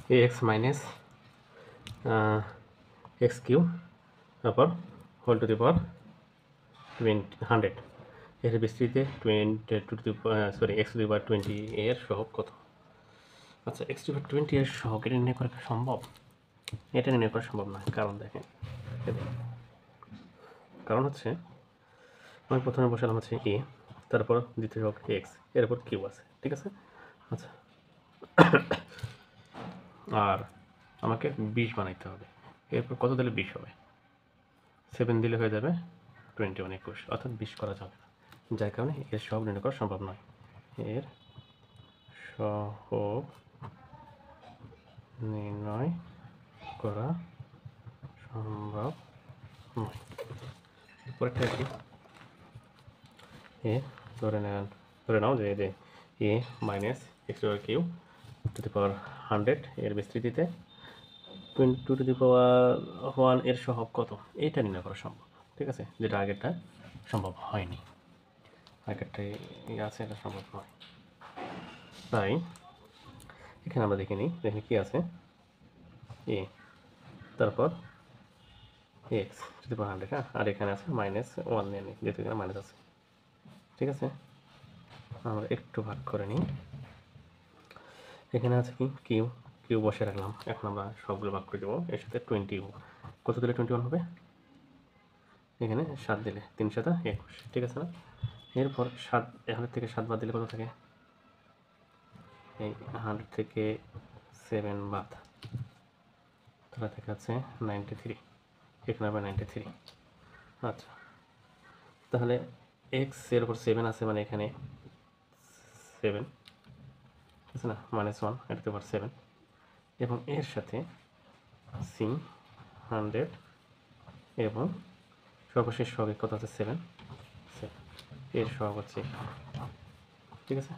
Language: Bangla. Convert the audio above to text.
এক্স মাইনাস এক্স কিউ তারপর হোল টু দি পাওয়ার 100 এর বিস্তৃতিতে এক্স টু দি পাওয়ার 20 এর সহগ কত? আচ্ছা, এক্স টু দি পাওয়ার 20 এর সহগ এটা নির্ণয় করা সম্ভব? এটা নির্ণয় করা সম্ভব না। কারণ দেখেন, কারণ হচ্ছে আমি প্রথমে বসালাম হচ্ছে এ, তারপর দ্বিতীয় সহগ এক্স, এরপর কিউ আছে, ঠিক আছে। আচ্ছা, আর আমাকে 20 বানাইতে হবে। এরপর কত দিলে 20 হবে? 7 দিলে হয়ে যাবে 21, 21, অর্থাৎ 20 করা যাবে না, যার কারণে এর সহগ নির্ণয় করা সম্ভব নয়। এর সহগ নির্ণয় করা সম্ভব নয়। পরেরটা কি? এ ধরে নাও যে a minus x q to the power 100 এর বিস্তৃতিতে 2 টু দি পাওয়ার 1 এর সহগ কত? এইটা নির্ণয় করা সম্ভব, ঠিক আছে, যেটা আগেরটা সম্ভব হয়নি। আগেরটাই আছে, এটা সম্ভব নয়। তাই এখানে আমরা দেখে নিই, দেখি কি আছে। এ, তারপর এক্স টু দি পাওয়ার 100, হ্যাঁ, আর এখানে আছে -1 নিয়ে নিই, যেহেতু এখানে মাইনাস আছে, ঠিক আছে। আমরা একটু ভাগ করে নিই। এখানে আছে কি কিউ, কিউ বসে রাখলাম। এখন আমরা সবগুলো ভাগ করে দেবো এর সাথে 20। কত দিলে 21 হবে? এখানে 7 দিলে 3 7 21, ঠিক আছে না? এরপর 7, এখান থেকে 7 বাদ দিলে কত থাকে? এই 100 থেকে 7 বাদ, তাহলে থেকে আছে 93। এখানে আবার 93। আচ্ছা, তাহলে এক্স এর উপর 7 আছে, মানে এখানে 7 আছে না, -1, এটাতে আবার 7, এবং এর সাথে সি 100 এবং সর্বশেষ সহগ কত আছে? 7, এর সহগ হচ্ছে, ঠিক আছে।